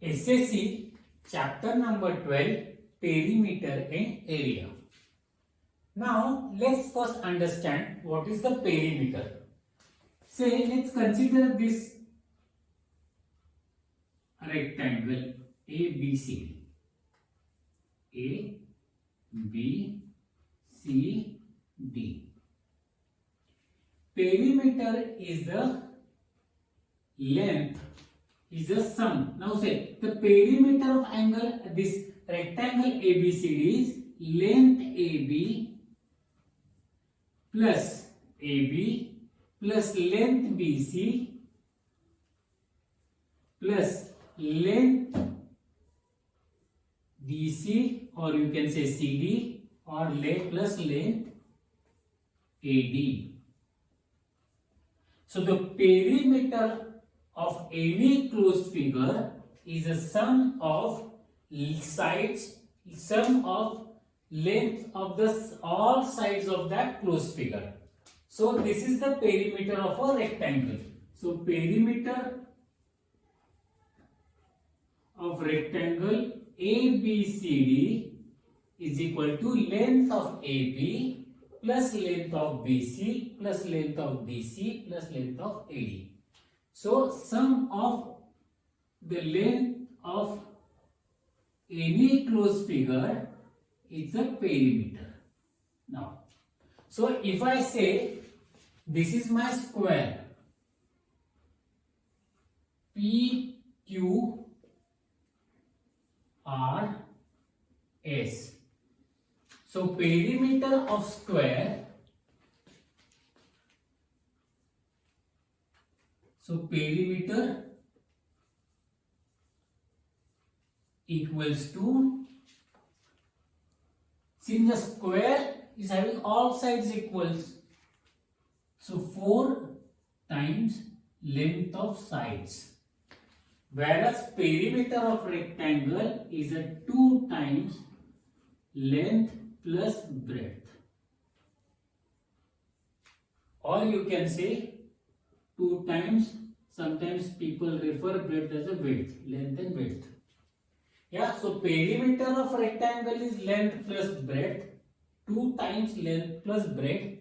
SSC chapter number 12, perimeter and area. Now let's first understand what is the perimeter. Say let's consider this rectangle ABC. A, B, C, D. Perimeter is the length, is the sum. Now say the perimeter of angle, this rectangle ABCD is length AB plus AB plus length BC plus length DC, or you can say CD, or length plus length AD. So the perimeter of any closed figure is a sum of sides, sum of length of the all sides of that closed figure. So this is the perimeter of a rectangle. So perimeter of rectangle ABCD is equal to length of AB plus length of BC plus length of DC plus length of AD. So sum of the length of any closed figure is a perimeter. Now, so if I say this is my square PQRS, so perimeter of square, so perimeter equals to, since the square is having all sides equals, so 4 times length of sides, whereas perimeter of rectangle is a 2 times length plus breadth, or you can say 2 times, sometimes people refer breadth as a width, length and width. Yeah, so perimeter of rectangle is length plus breadth, 2 times length plus breadth,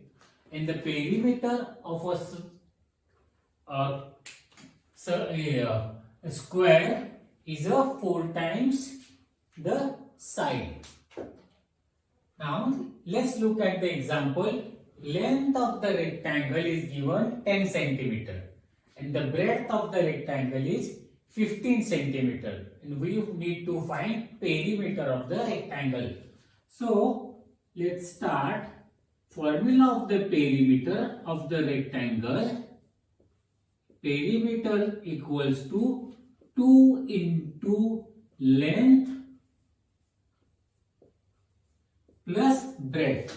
and the perimeter of a square is a 4 times the side. Now let's look at the example. Length of the rectangle is given 10 centimeter and the breadth of the rectangle is 15 centimeter, and we need to find perimeter of the rectangle. So let's start. Formula of the perimeter of the rectangle. Perimeter equals to 2 into length plus breadth.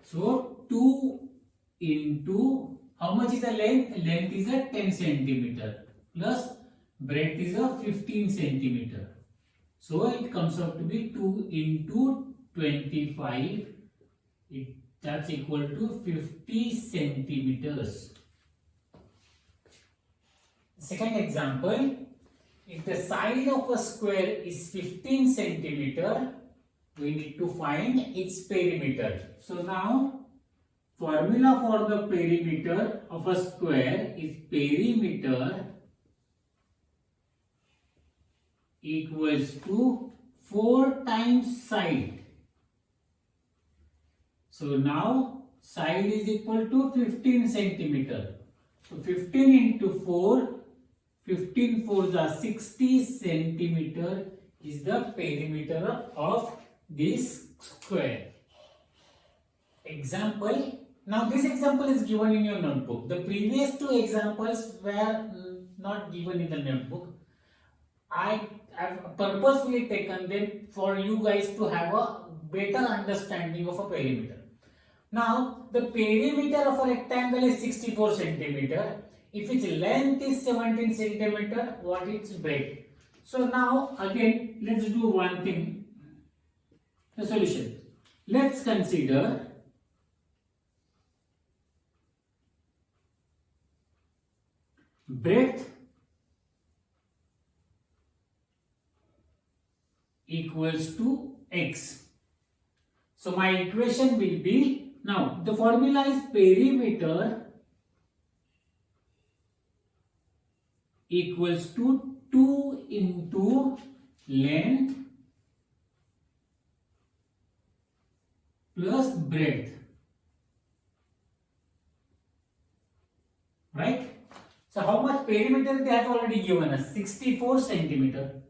So 2 into, how much is the length? Length is a 10 centimeter plus breadth is a 15 centimeter. So it comes out to be 2 into 25. That's equal to 50 centimeters. Second example, if the side of a square is 15 centimeter, we need to find its perimeter. So now, formula for the perimeter of a square is perimeter equals to 4 times side. So now side is equal to 15 centimeter. So 15 into 4, 15 4s are 60 centimeter is the perimeter of this square. Example. Now this example is given in your notebook. The previous 2 examples were not given in the notebook. I have purposefully taken them for you guys to have a better understanding of a perimeter. Now the perimeter of a rectangle is 64 centimeter. If its length is 17 centimeter, what its breadth? So now again let's do one thing. The solution. Let's consider equals to x. So my equation will be, now the formula is perimeter equals to 2 into length plus breadth, right? So how much perimeter they have already given us? 64 centimeter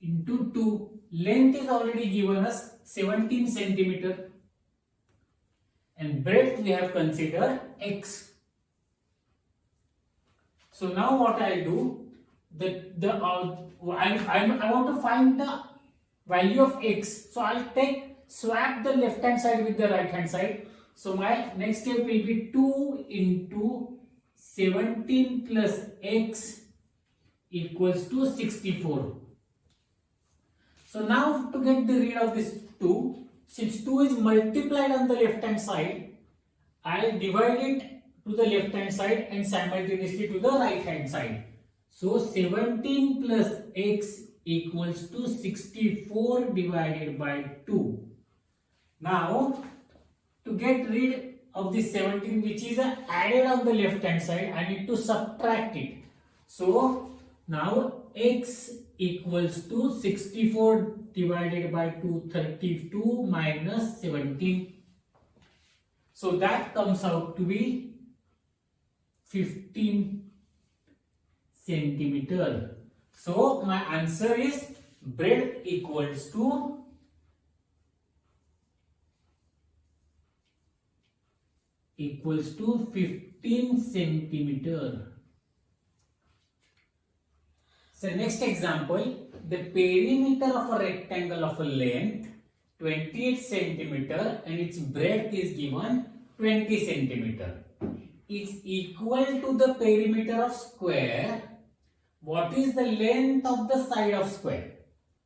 into 2. Length is already given us 17 centimeter and breadth we have considered x. So now what I'll do, I want to find the value of x. So I'll swap the left hand side with the right hand side. So my next step will be 2 into 17 plus x equals to 64. So now to get the rid of this 2, since 2 is multiplied on the left hand side, I'll divide it to the left hand side and simultaneously to the right hand side. So 17 plus x equals to 64 divided by 2. Now to get rid of this 17 which is added on the left hand side, I need to subtract it. So now x equals to 64 divided by 232 minus 17. So that comes out to be 15 centimeter. So my answer is breadth equals to 15 centimeter. So next example, the perimeter of a rectangle of a length 28 centimeter and its breadth is given 20 centimeter is equal to the perimeter of square. What is the length of the side of square?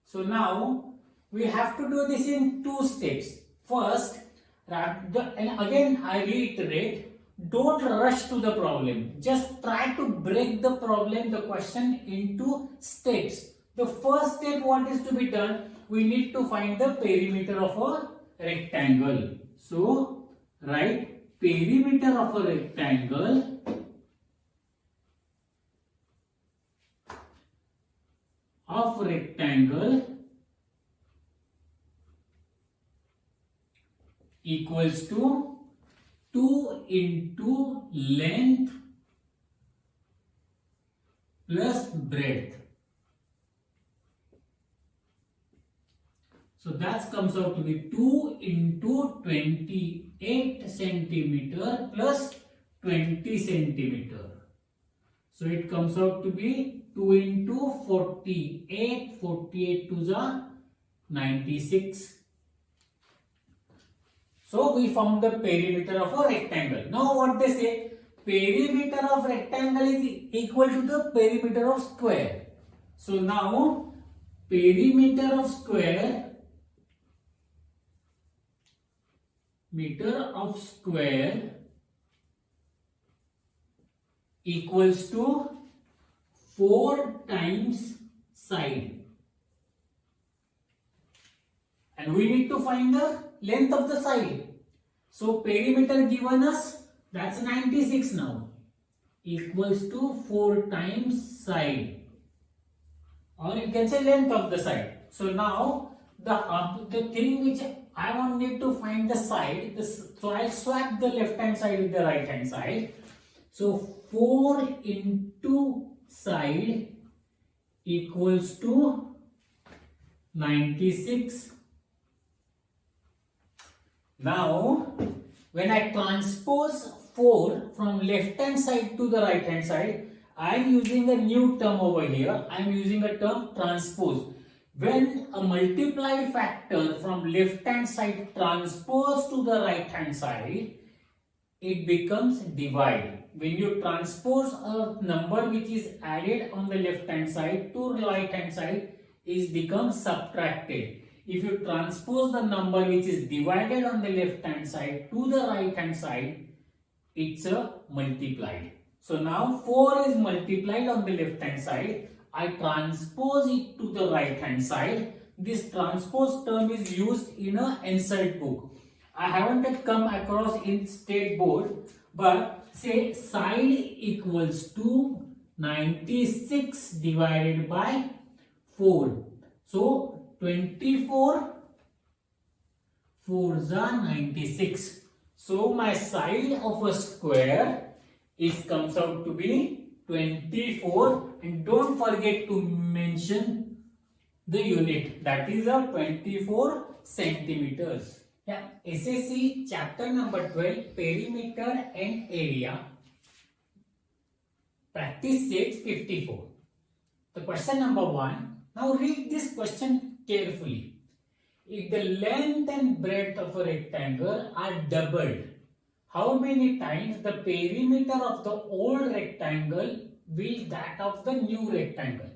So now we have to do this in 2 steps. First, and again I reiterate, don't rush to the problem. Just try to break the problem, the question into steps. The first step, what is to be done? We need to find the perimeter of a rectangle. So write perimeter of a rectangle equals to 2 into length plus breadth. So that comes out to be 2 into 28 centimeter plus 20 centimeter. So it comes out to be 2 into 48, 48 to the 96. So we found the perimeter of a rectangle. Now what they say, perimeter of rectangle is equal to the perimeter of square. So now perimeter of square equals to 4 times side. And we need to find the length of the side. So perimeter given us, that's 96 now, equals to 4 times side, or you can say length of the side. So now the thing which I need to find the side, so I'll swap the left hand side with the right hand side. So 4 into side equals to 96. Now when I transpose 4 from left hand side to the right hand side, I am using a new term over here. I am using a term transpose. When a multiplied factor from left hand side transpose to the right hand side, it becomes divide. When you transpose a number which is added on the left hand side to the right hand side, it becomes subtracted. If you transpose the number which is divided on the left hand side to the right hand side, it's a multiplied. So now 4 is multiplied on the left hand side. I transpose it to the right hand side. This transpose term is used in a NCERT book. I haven't yet come across in state board, but say side equals to 96 divided by 4. So 24 4s are 96. So my side of a square comes out to be 24, and don't forget to mention the unit, that is a 24 centimeters. Yeah, SSC chapter number 12, perimeter and area, practice set 54. The question number 1. Now read this question carefully. If the length and breadth of a rectangle are doubled, how many times the perimeter of the old rectangle will that of the new rectangle?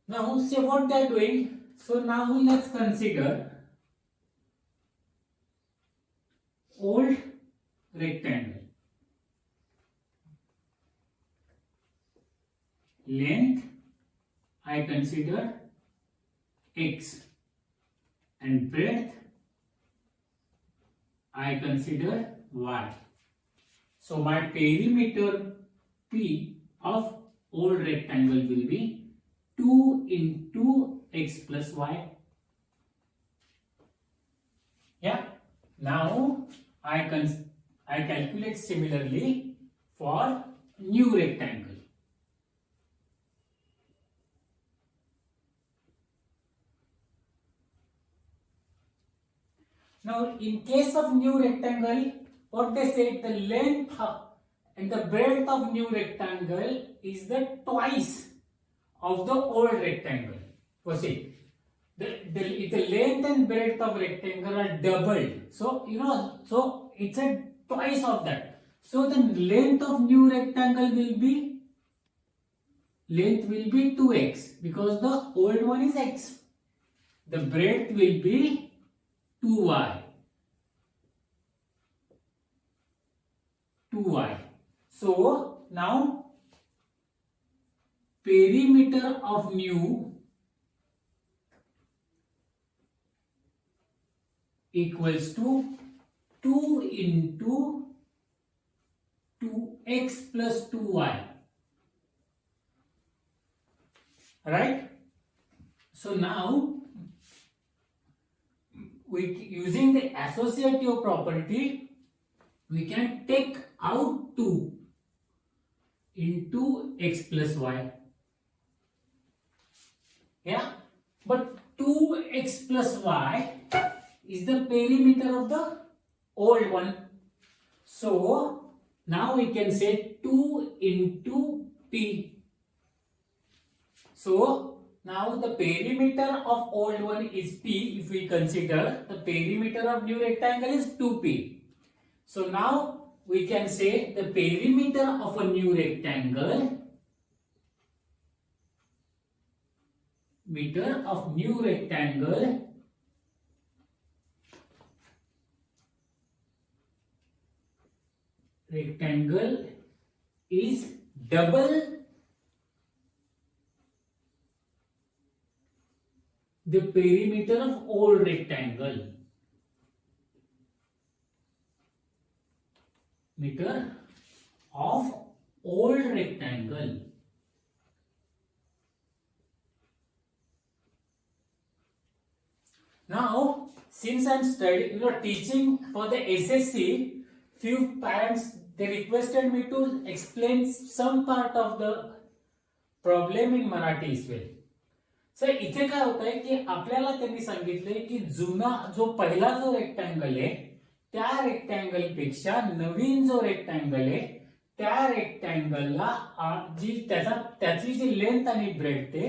Now see what they are doing. So now let's consider old rectangle. Length I consider x and breadth I consider y. So my perimeter P of old rectangle will be 2 into x plus y. Yeah. Now I calculate similarly for new rectangle. Now, in case of new rectangle, what they say, the length and the breadth of new rectangle is the twice of the old rectangle. Proceed. The length and breadth of rectangle are doubled. So, so it's a twice of that. So, the length of new rectangle will be 2x because the old one is x. The breadth will be 2y. So now perimeter of new equals to 2 into 2x plus 2y. Right? So now using the associative property, we can take out 2 into x plus y. Yeah, but 2x plus y is the perimeter of the old one. So now we can say 2 into p. So now the perimeter of old one is p. If we consider the perimeter of new rectangle is 2p. So now we can say the perimeter of a new rectangle, rectangle is double the perimeter of old rectangle. Meter of old rectangle. Now, since I am teaching for the SSC, few parents they requested me to explain some part of the problem in Marathi as well. Sir इथे काय होत आहे की आपल्याला त्यांनी सांगितलंय की जुना जो पहिला जो रेक्टँगल आहे त्या रेक्टँगल पेक्षा नवीन जो रेक्टँगल आहे त्या रेक्टँगलला त्याची जी लेंथ आणि ब्रेड्थ आहे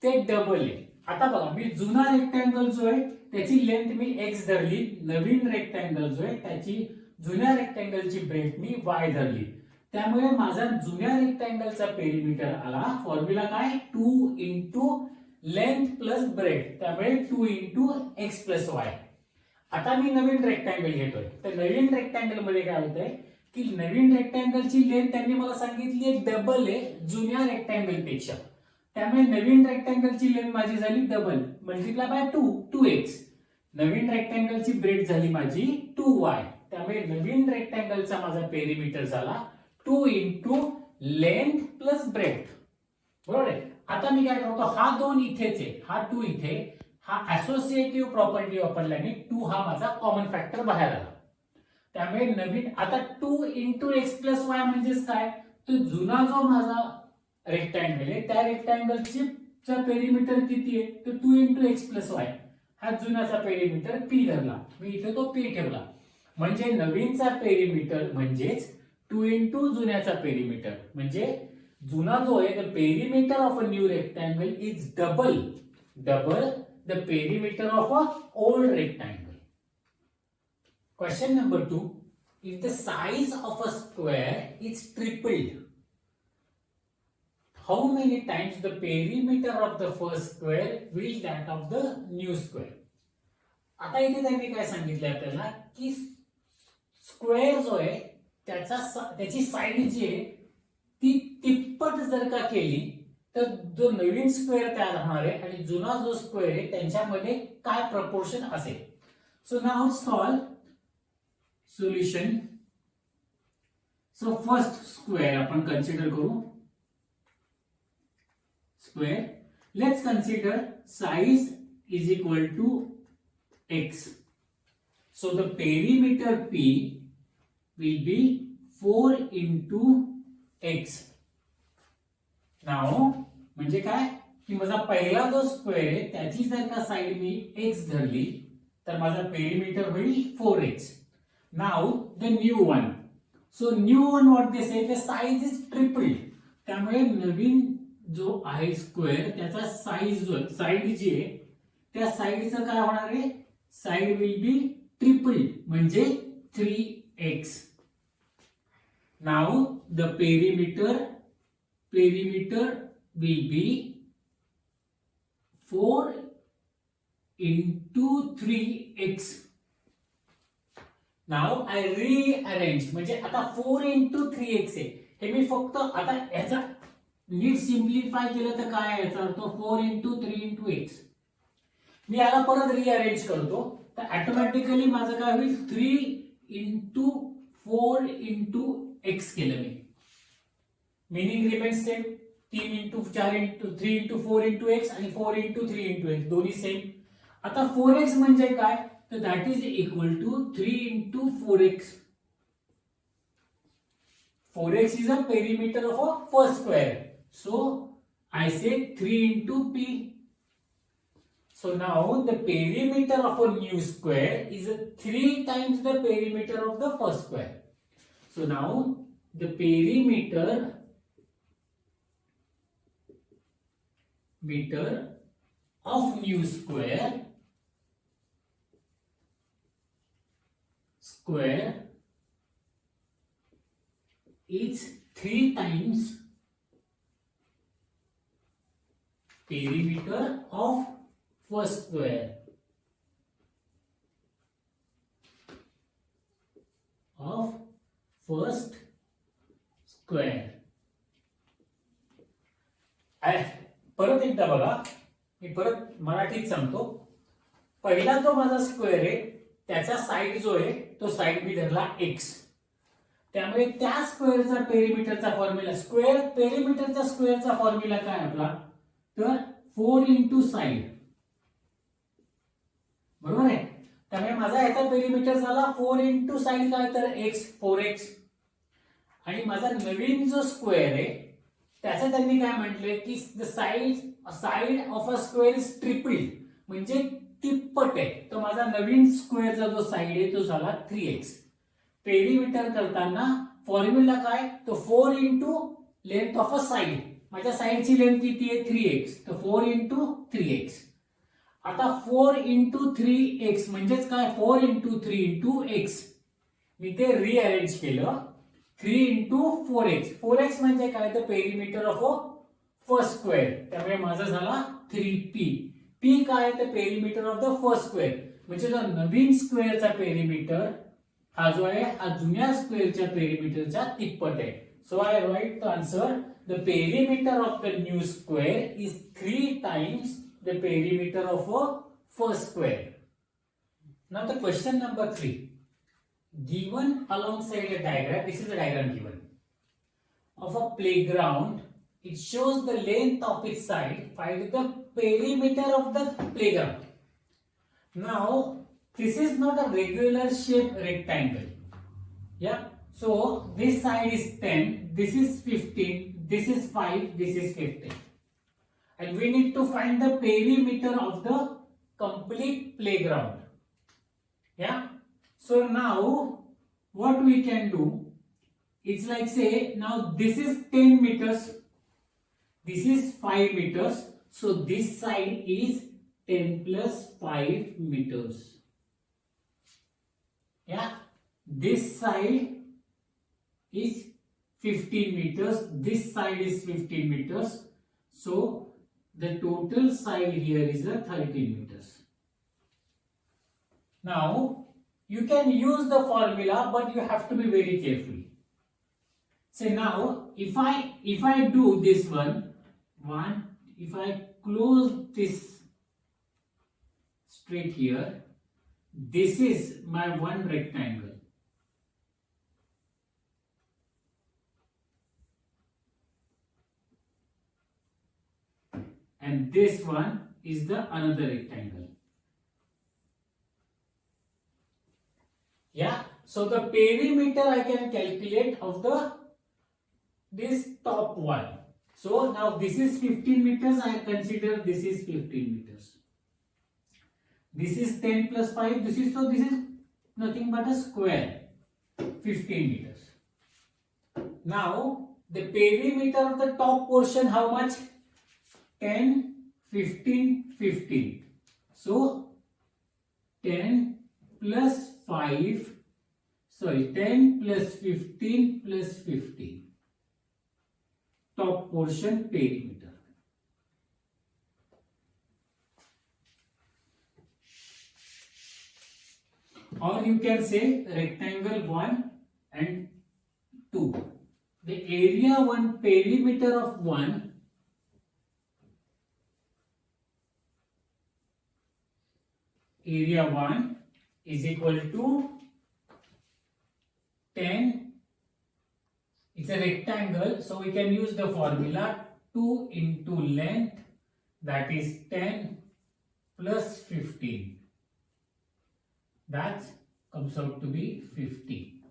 ते डबल आहे. आता बघा मी जुना रेक्टँगल जो आहे त्याची लेंथ मी x धरली, नवीन रेक्टँगल जो आहे त्याची जुन्या रेक्टँगलची ब्रेड्थ मी y धरली. त्यामुळे माझा जुन्या रेक्टँगलचा पेरिमीटर आला फॉर्म्युला काय 2 into लेंथ प्लस ब्रेड्थ, त्यामुळे 2 into x plus y. आता मी नवीन रेक्टँगल घेतोय तर नवीन रेक्टँगल मध्ये काय होतंय की नवीन रेक्टँगलची लेंथ त्यांनी मला सांगितली डबल आहे जुन्या रेक्टँगल पेक्षा. त्यामुळे नवीन रेक्टँगलची लेंथ माझी झाली डबल मल्टिप्लाय बाय 2x. नवीन रेक्टँगलची ब्रेड झाली माझी 2y. त्यामुळे नवीन रेक्टँगलचा माझा पेरिमीटर झाला 2 इंटू लेंथ प्लस ब्रेड. बरोबर आहे. आता मी काय करतो, हा 2 इथेच आहे, हा 2 इथे, हा असोसिएटिव्ह प्रॉपर्टी वापरल्याने 2 हा माझा कॉमन फॅक्टर बाहेर आला. त्यामुळे नवीन आता 2 इंटू एक्स प्लस वाय म्हणजेच काय, तो जुना जो माझा रेक्टँगल आहे त्या रेक्टँगलची पेरिमीटर किती आहे, तर 2 इंटू एक्स प्लस वाय. हा जुनाचा पेरिमीटर पी धरला, मी इथे तो पी ठेवला. म्हणजे नवीनचा पेरिमीटर म्हणजेच 2 इंटू जुन्याचा पेरिमीटर. म्हणजे जुना जो आहे the perimeter of a new rectangle is double the perimeter of a old rectangle. Question number 2. If the size of a square is tripled, how many times the perimeter of the first square will that of the new square? आता इथे त्यांनी काय सांगितलं आपल्याला की square जो आहे त्याची साईड जी आहे ती तिप्पट जर का केली तर जो नवीन स्क्वेअर तयार होणार आहे आणि जुना जो स्क्वेअर आहे त्यांच्यामध्ये काय प्रपोर्शन असेल. So now solve solution. So first square आपण consider करू. Square. Let's consider size is equal to x. So the perimeter P will be 4 into x. Now म्हणजे काय की माझा पहिला जो स्क्वेअर आहे त्याची जर का साइड मी x धरली तर माझा पेरिमीटर होईल 4x. Now the new one. So new one what they say, the size is tripled. त्यामुळे नवीन जो आहे स्क्वेअर त्याचा साइड जी आहे त्या साइडचं काय होणार आहे, साइड विल बी ट्रिपल्ड म्हणजे 3x. Now the perimeter will be 4 into 3x. Now I rearrange म्हणजे आता 4 into 3x आहे. हे मी फक्त आता याचा नीट सिम्प्लिफाय केलं तर काय याचा अर्थ 4 into 3 into x. मी याला परत रिअरेंज करतो तर ऑटोमॅटिकली माझं काय होईल 3 into 4 into x केलं मी. Meaning remains same. 3 into 4 into 3 into 4 into x आणि 4 into 3 into x दोन्ही सेम. आता 4x म्हणजे काय, तर that is equal to 3 into 4x. 4x is a perimeter of a first square. So I say 3 into p. So now the perimeter of a new square is 3 times the perimeter of the first square. So now the perimeter of new square is 3 times perimeter of first square परत एकदा बघा, मी परत मराठीत सांगतो. पहिला जो माझा square आहे त्याचा साइड जो आहे तो साइड मी धरला x. त्यामुळे त्या स्क्वेअरचा पेरिमीटरचा फॉर्म्युला पेरिमीटरचा स्क्वेअरचा फॉर्म्युला काय आपला, तर 4 इंटू साइड. बरोबर आहे. त्यामुळे माझा याचा पेरिमीटर झाला 4 इंटू साइड काय तर x 4x. आणि माझा नवीन जो स्क्वेअर आहे त्याचं त्यांनी काय म्हटलंय की the side of a square is tripled म्हणजे तिप्पट आहे. तो माझा नवीन स्क्वेअरचा जो साइड आहे तो झाला 3x. पेरिमीटर करताना फॉर्म्युला काय, तो 4 into length of a side. माझ्या साइडची लेंथ किती आहे 3x, तर 4 इंटू 3x. आता 4 इंटू 3x म्हणजेच काय 4 इंटू 3 इंटू x. मी ते रिअरेंज केलं 3 इंटू 4x. 4x म्हणजे काय, तर perimeter of a first square. त्यामुळे माझा झाला 3p. p काय, तर perimeter of the first square. म्हणजे जो नवीन स्क्वेअरचा पेरिमीटर हा जो आहे हा जुन्या स्क्वेअरच्या पेरिमीटरच्या तिप्पट आहे. So I write the answer. The perimeter of the new square is 3 times the perimeter of a first square. Now the question number 3. Given alongside a diagram, this is a diagram given, of a playground, it shows the length of its side, find the perimeter of the playground. Now, this is not a regular shape rectangle. Yeah. So, this side is 10, this is 15, this is 5, this is 15. And we need to find the perimeter of the complete playground. Yeah. So, now, what we can do, it's like say, now this is 10 meters, this is 5 meters. So, this side is 10 plus 5 meters. Yeah. This side is 15 meters, this side is 15 meters. So, the total side here is a 13 meters. Now, you can use the formula, but you have to be very careful. So now, if I do this if I close this straight here, this is my one rectangle. And this one is the another rectangle. Yeah. So the perimeter I can calculate of this top one. So now this is 15 meters. I consider this is 15 meters. This is 10 plus 5. This is nothing but a square. 15 meters. Now the perimeter of the top portion, how much? 10, 15, 15. So 10 plus 10 plus 15 plus 15. Top portion perimeter. Or you can say rectangle 1 and 2. The area 1, perimeter of 1 is equal to 10. It's a rectangle, so we can use the formula 2 into length, that is 10 plus 15. That comes out to be 50.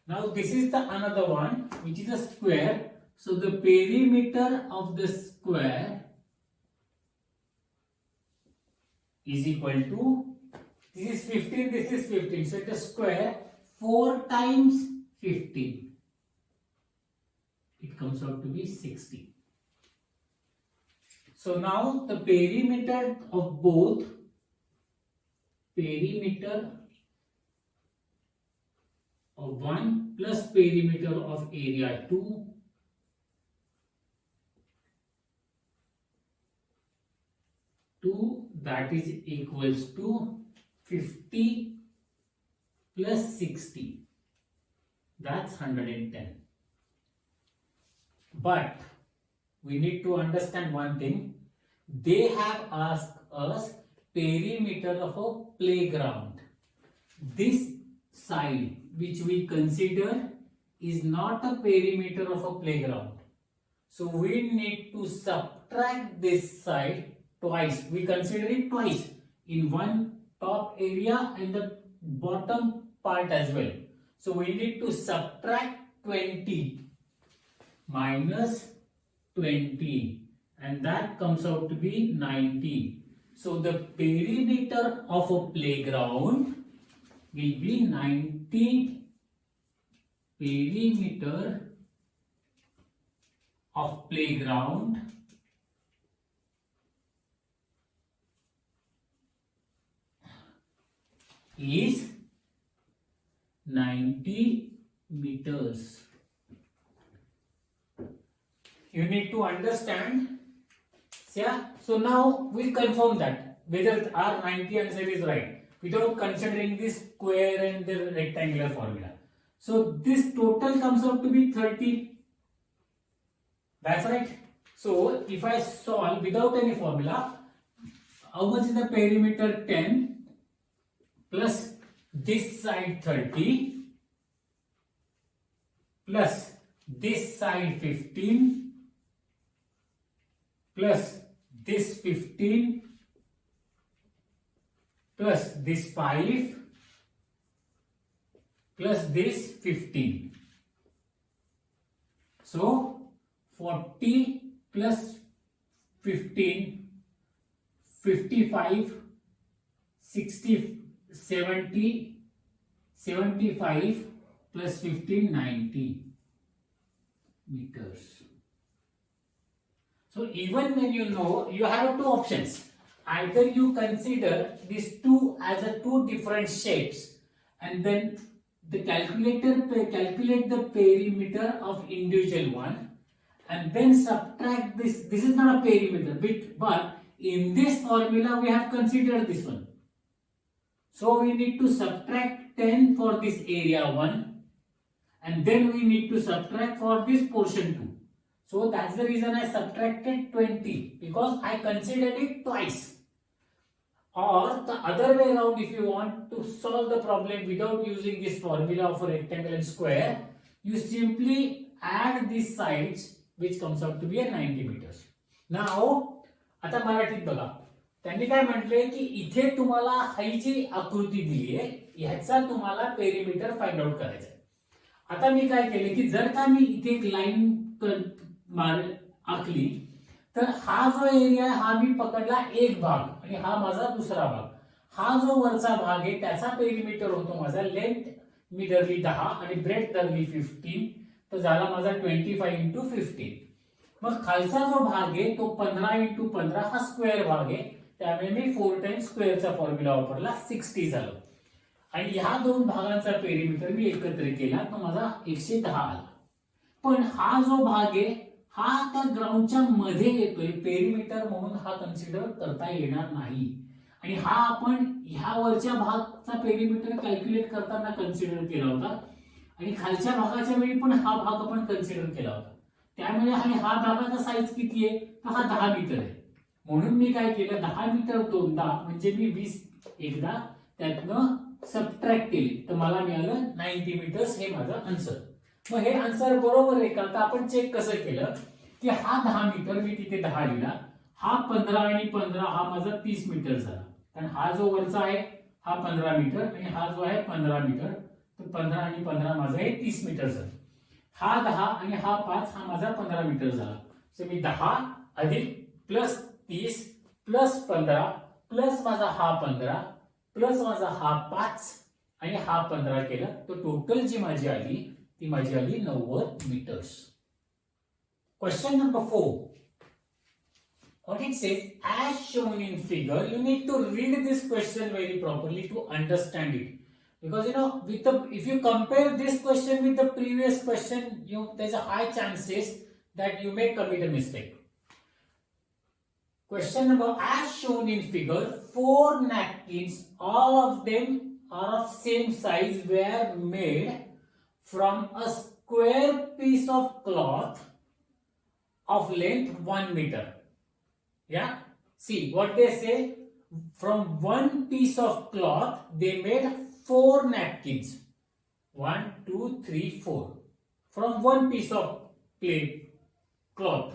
Now this is the another one, which is a square. So the perimeter of the square is equal to, this is 15, this is 15. So it's a square, 4 times 15. It comes out to be 60. So now the perimeter of both, perimeter of 1 plus perimeter of area 2 that is equals to 50 plus 60. That's 110. But we need to understand one thing. They have asked us perimeter of a playground. This side which we consider is not a perimeter of a playground. So we need to subtract this side twice. We consider it twice, in one top area and the bottom part as well. So we need to subtract 20 minus 20, and that comes out to be 90. So the perimeter of a playground will be 90 perimeter of playground is 90 meters. You need to understand. Yeah. So now we'll confirm that whether our 90 answer is right without considering this square and the rectangular formula. So this total comes out to be 30. That's right. So if I solve without any formula, how much is the perimeter? 10 plus this side 30 plus this side 15 plus this 15 plus this 5 plus this 15. So 40 plus 15, 55, 60, 70, 75 plus 15, 90 meters. So even when you know, you have two options. Either you consider these two as a two different shapes and then the calculator calculate the perimeter of individual one and then subtract this. This is not a perimeter bit, but in this formula we have considered this one. So we need to subtract 10 for this area 1 and then we need to subtract for this portion 2. So that's the reason I subtracted 20 because I considered it twice. Or the other way around, if you want to solve the problem without using this formula for rectangle and square, you simply add these sides which comes out to be a 90 meters. Now, आता मराठीत बघा त्यांनी काय म्हटले की इथे तुम्हाला ही जी आकृती दिली आहे ह्याचा तुम्हाला पेरिमीटर फाइंड आउट करायचा आहे. आता मी काय केले की जर का मी इथे एक लाईन आखली तर हा जो एरिया आहे हा मी पकडला एक भाग आणि हा माझा दुसरा भाग. हा जो वरचा भाग आहे त्याचा पेरिमीटर होतो माझा लेंथ मी धरली 10 आणि ब्रेथ धरली 15 तर झाला माझा 25 इंटू 15. मग खालचा जो भाग आहे तो 15 इंटू 15 हा स्क्वेअर भाग आहे त्यामुळे मी 4 टाइम्स स्क्वेअरचा फॉर्म्युला वापरला 60 झालं आणि ह्या दोन भागांचा पेरिमीटर मी एकत्र केला तर माझा 110 आला. पण हा जो भाग आहे हा त्या ग्राउंडच्या मध्ये येतोय पेरिमीटर म्हणून हा कन्सिडर करता येणार नाही आणि हा आपण ह्या वरच्या भागाचा पेरिमीटर कॅल्क्युलेट करताना कन्सिडर केला होता आणि खालच्या भागाच्या वेळी पण हा भाग आपण कन्सिडर केला होता. त्यामुळे हा भागाचा साईज किती आहे तर हा 10 मीटर आहे. म्हणून मी काय केलं 10 मीटर दोनदा म्हणजे मी 20 एकदा त्यातनं सबट्रॅक्ट केली तर मला मिळालं 90 मीटर्स हे माझं आन्सर. मग हे आन्सर बरोबर आहे का तर आपण चेक कसं केलं की हा 10 मीटर मी तिथे 10 लिहिला, हा 15 आणि 15 हा माझा 30 मीटर झाला कारण हा जो वरचा आहे हा 15 मीटर आणि हा जो आहे 15 मीटर तर 15 आणि 15 माझं हे 30 मीटर झालं. हा 10 आणि हा 5 हा माझा 15 मीटर झाला. सो मी 10 अधिक प्लस 30 प्लस 15 प्लस माझा हा 15 प्लस माझा हा 5 आणि हा 15 केला तर टोटल जी माझी आली ती माझी आली 90 meters. Question number 4. What it says, as shown in figure, you need to read this question very properly to understand it. Because if you compare this question with the previous question, there's a high chances that you may commit a mistake. Question number, as shown in figure, 4 napkins, all of them are of same size, were made from a square piece of cloth of length 1 meter. Yeah, see what they say, from one piece of cloth they made 4 napkins. 1 2 3 4 from one piece of cloth.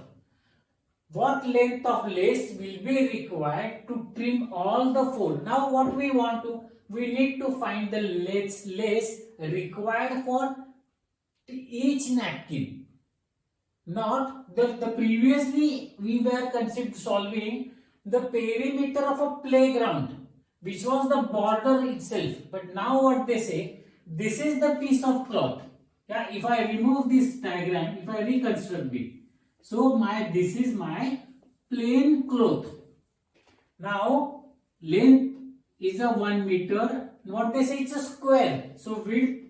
What length of lace will be required to trim all the 4? Now what we need to find the lace required for each napkin. Not the previously we were solving the perimeter of a playground which was the border itself, but now what they say, this is the piece of cloth. Yeah, if I remove this diagram, if I reconstruct it, so this is my plain cloth. Now length is a 1 meter. What they say, it's a square, so width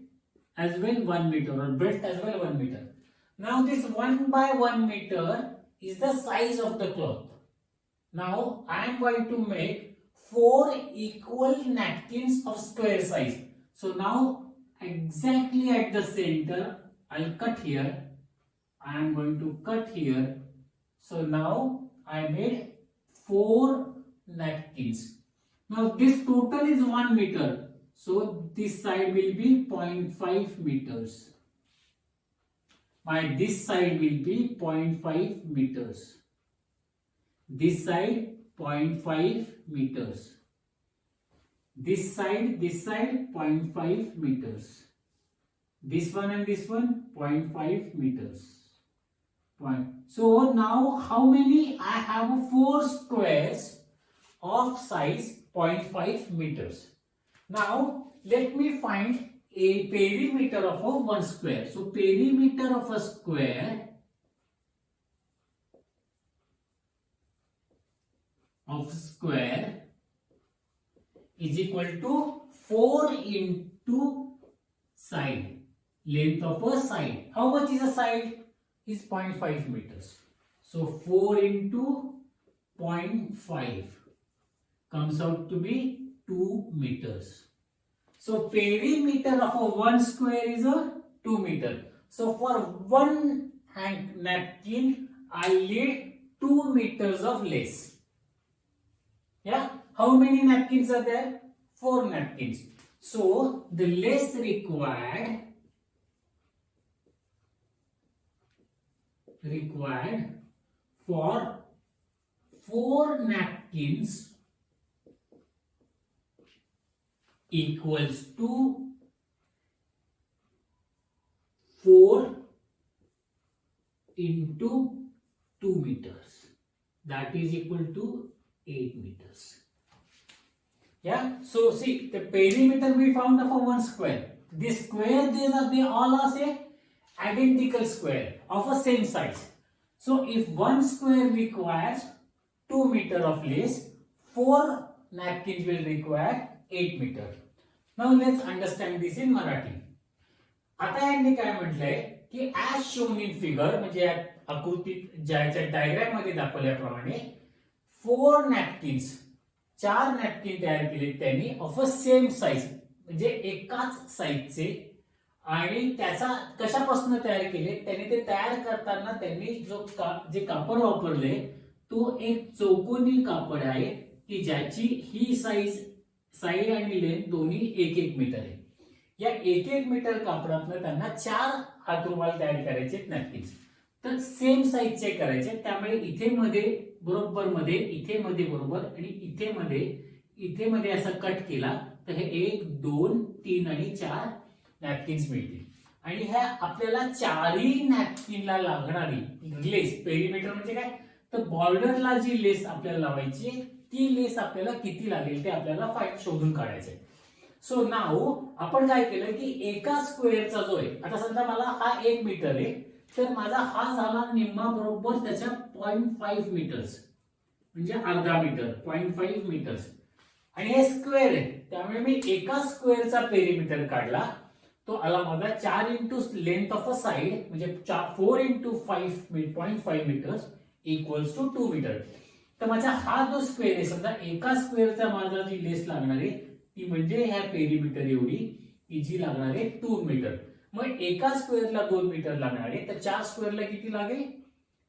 as well 1 meter or breadth as well 1 meter. Now this 1 by 1 meter is the size of the cloth. Now I am going to make 4 equal napkins of square size. So now exactly at the center. I'll cut here. I am going to cut here. So now I made 4 napkins. Now this total is 1 meter. So this side will be 0.5 meters. This side will be 0.5 meters. This side 0.5 meters. This side 0.5 meters. This one and this one 0.5 meters. So now how many? I have 4 squares of size 0.5 meters. Now let me find a perimeter of a 1 square. So perimeter of a square is equal to 4 into side, length of a side. How much is a side? Is 0.5 meters. So 4 into 0.5 comes out to be 2 meters. So perimeter of a 1 square is a 2 meter. So for 1 napkin, I need 2 meters of lace. Yeah. How many napkins are there? 4 napkins. So the lace required for 4 napkins equals to 4 into 2 meters. That is equal to 8 meters. Yeah. So see, the perimeter we found of a 1 square. This square, they all are say identical square of a same size. So if 1 square requires 2 meter of lace, 4 napkins will require 8 meter. Now let's understand this in Marathi. आता यांनी काय म्हटलंय की as shown in figure, म्हणजे आकृतीत ज्याच्या diagram मध्ये दाखवल्याप्रमाणे 4 napkins 4 नॅपकिन तयार केले त्यांनी ऑफ अ सेम साइज, म्हणजे एकाच साइजचे. आणि त्याचा कशापासून तयार केले त्यांनी? ते तयार करताना त्यांनी जे कापड वापरले तो एक चौकोनी कापड आहे की ज्याची ही साइड आणि लेंथ दोन्ही 1-1 मीटर आहे. या 1-1 मीटर कापडातनं त्यांना 4 हात रुमाल तयार करायचे नॅपकिन्स. तर सेम साइजचे करायचे, त्यामुळे इथे मध्ये बरोबर मध्ये, इथे मध्ये बरोबर आणि इथे मध्ये असा कट केला तर हे 1, 2, 3 आणि 4 नॅपकिन्स मिळतील. आणि ह्या आपल्याला 4ही नॅपकिनला लागणारी लेस, पेरिमीटर म्हणजे काय तर बॉर्डरला जी लेस आपल्याला लावायची ती लेस आपल्याला किती लागेल ते आपल्याला शोधून काढायचंय. सो नाउ आपण काय केलं की एका स्क्वेअरचा जो आहे, आता समजा मला हा 1 मीटर आहे तर माझा हा झाला निम्मा बरोबर त्याच्या 0.5 मीटर्स, म्हणजे अर्धा मीटर, 0.5 मीटर्स. आणि हे स्क्वेअर आहे त्यामुळे मी एका स्क्वेअरचा पेरिमीटर काढला, तो आला माझा 4 into length of a side, म्हणजे 4 into 0.5 metres equals to 2 metre. तर माझा हा जो स्क्वेअर आहे, समजा एका स्क्वेअरचा माझा जी लेस लागणार आहे ती म्हणजे ह्या पेरिमीटर एवढी, की जी लागणार आहे 2 मीटर. मग एका स्क्वेअरला 2 मीटर लागणार आहे, तर 4 स्क्वेअरला किती लागेल?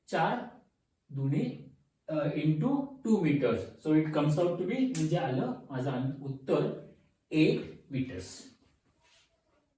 4 दुनी into 2 metres. So it comes out to be, म्हणजे आलं माझं उत्तर 8 मीटर्स.